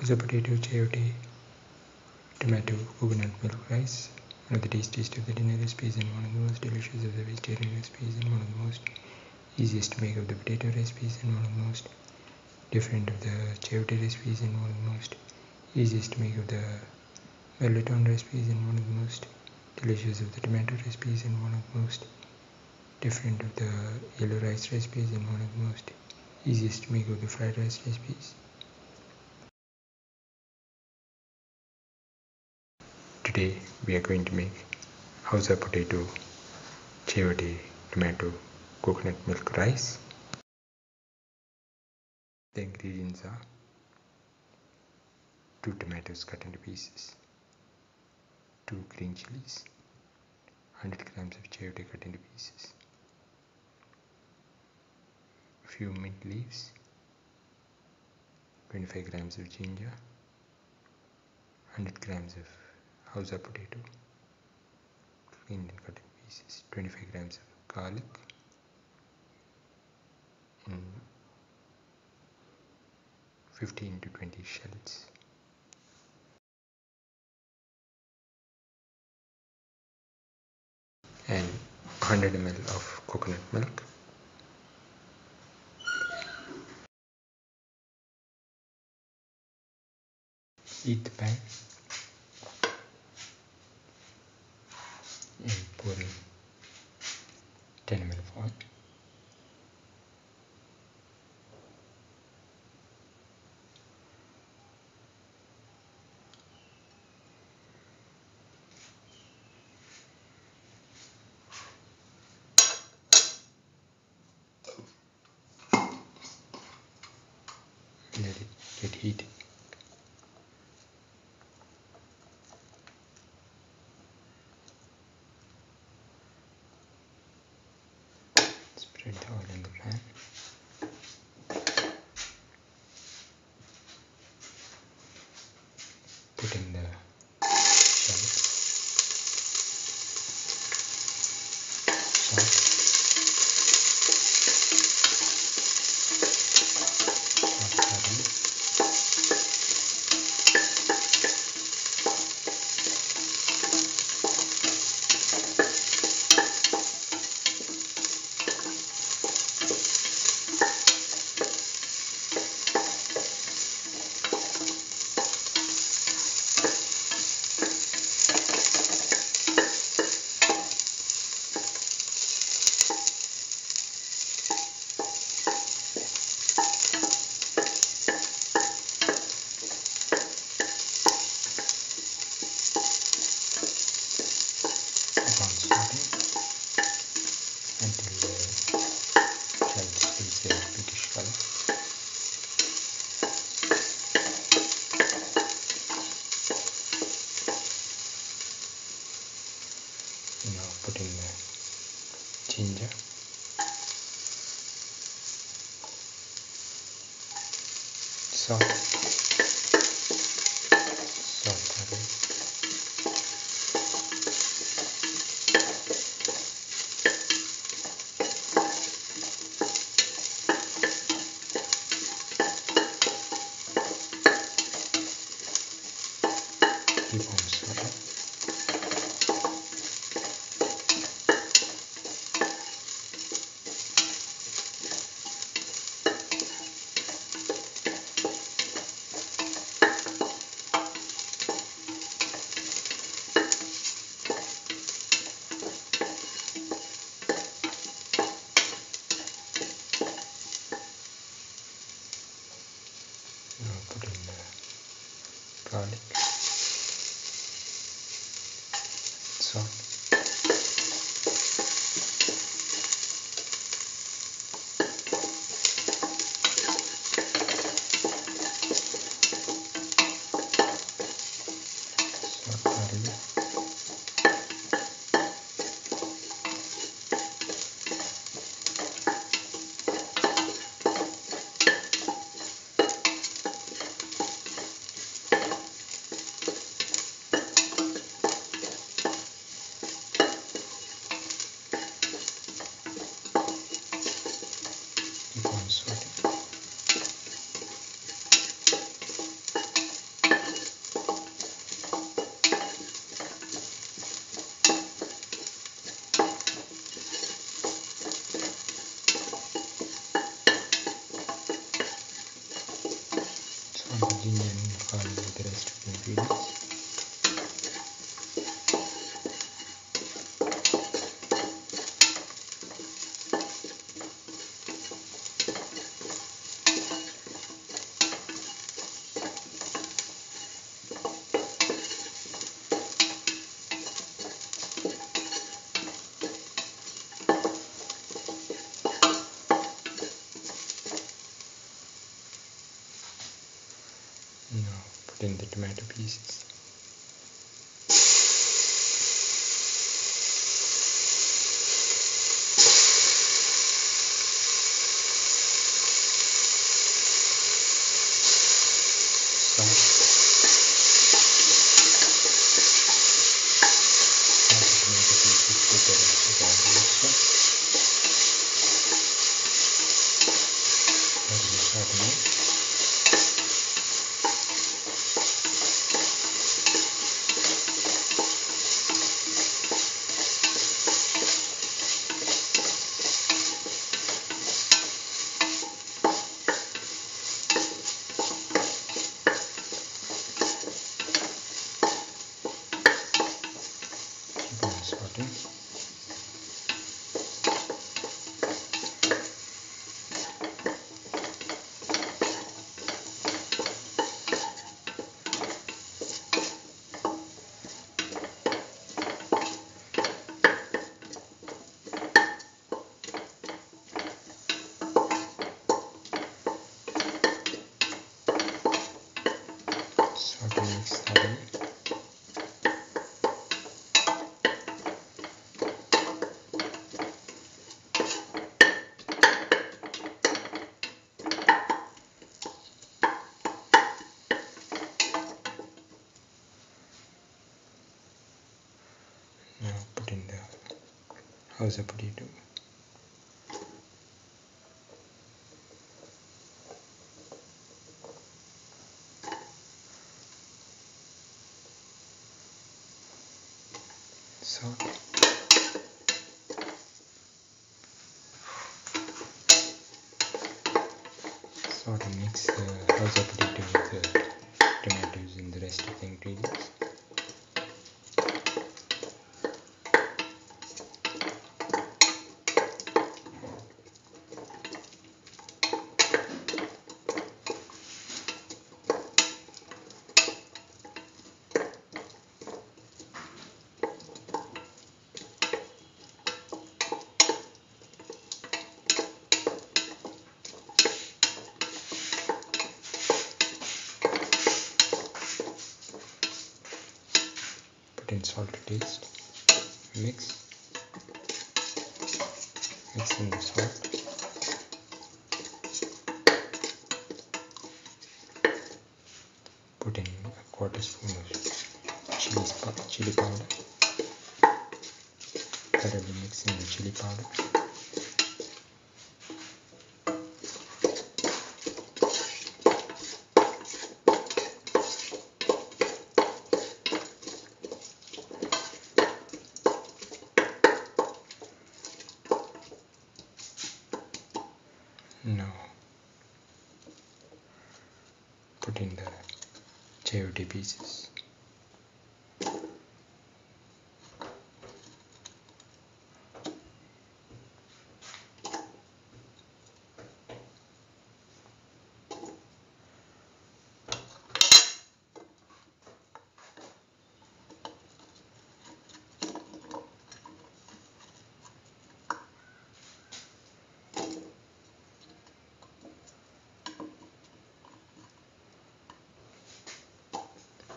Hausa Potato Chayote Tomato Coconut Milk Rice. One of the tastiest of the dinner recipes and one of the most delicious of the vegetarian recipes and one of the most easiest to make of the potato recipes and one of the most different of the Chayote recipes and one of the most easiest to make of the Mirliton recipes and one of the most delicious of the tomato recipes and one of the most different of the yellow rice recipes and one of the most easiest to make of the fried rice recipes. Today we are going to make Hausa Potato Chayote Tomato Coconut Milk Rice. The ingredients are 2 tomatoes cut into pieces, 2 green chilies, 100 grams of chayote cut into pieces, a few mint leaves, 25 grams of ginger, 100 grams of Hausa potato cleaned and cut into pieces, 25 grams of garlic, and 15 to 20 shallots. And 100 ml of coconut milk. Heat the pan and pour in 10 ml of oil. Let it get heated. Spread the oil in the pan. Put in the shallots, salt, garlic, until the shallots reach a pinkish color. Now put in the ginger, salt, garlic, soda, now put in the garlic, salt, garlic, the ginger and garlic with the rest of the ingredients. Now put in the tomato pieces. Mix thoroughly. Now put in the Hausa potato. Salt. Sort of mix the Hausa potato with the tomatoes and the rest of the ingredients. And salt to taste. Mix in the salt. Put in a quarter spoon of chili powder. Thoroughly mix in the chili powder. Now put in the chayote pieces.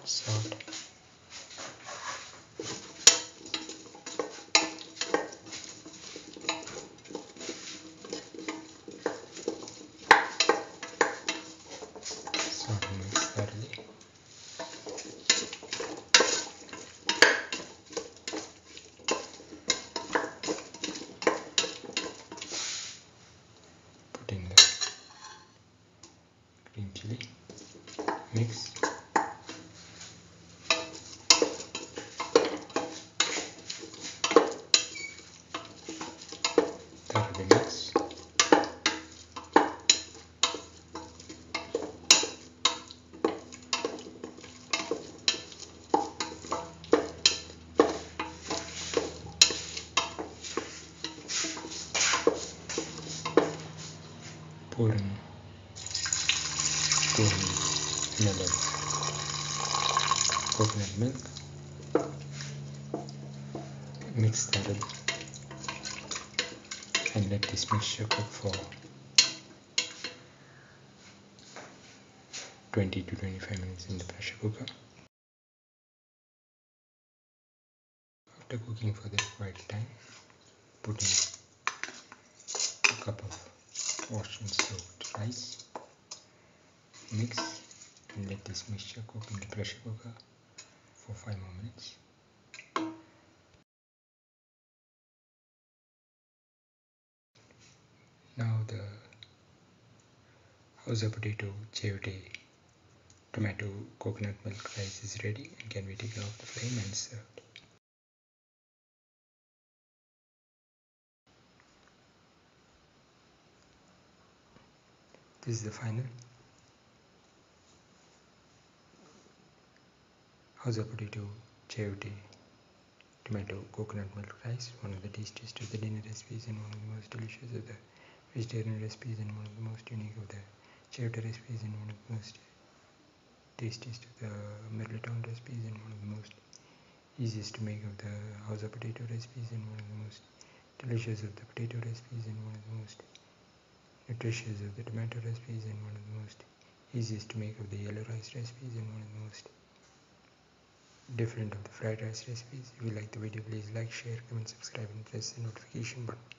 Salt. Salt and mix thoroughly. Put in the green chili. Mix. Thoroughly mix. pour in 200 ml of coconut milk, mix that up and let this mixture cook for 20 to 25 minutes in the pressure cooker. After cooking for the required time, put in a cup of washed and soaked rice, mix and let this mixture cook in the pressure cooker for 5 more minutes. Now the Hausa Potato Chayote Tomato Coconut Milk Rice is ready and can be taken off the flame and served. This is the final Hausa Potato Chayote Tomato Coconut Milk Rice, one of the tastiest of the dinner recipes and one of the most delicious of the vegetarian recipes and one of the most unique of the Chayote recipes and one of the most tastiest of the Mirliton recipes and one of the most easiest to make of the Hausa Potato recipes and one of the most delicious of the potato recipes and one of the most nutritious of the tomato recipes and one of the most easiest to make of the yellow rice recipes and one of the most different of the fried rice recipes. If you like the video, please like, share, comment, subscribe and press the notification button.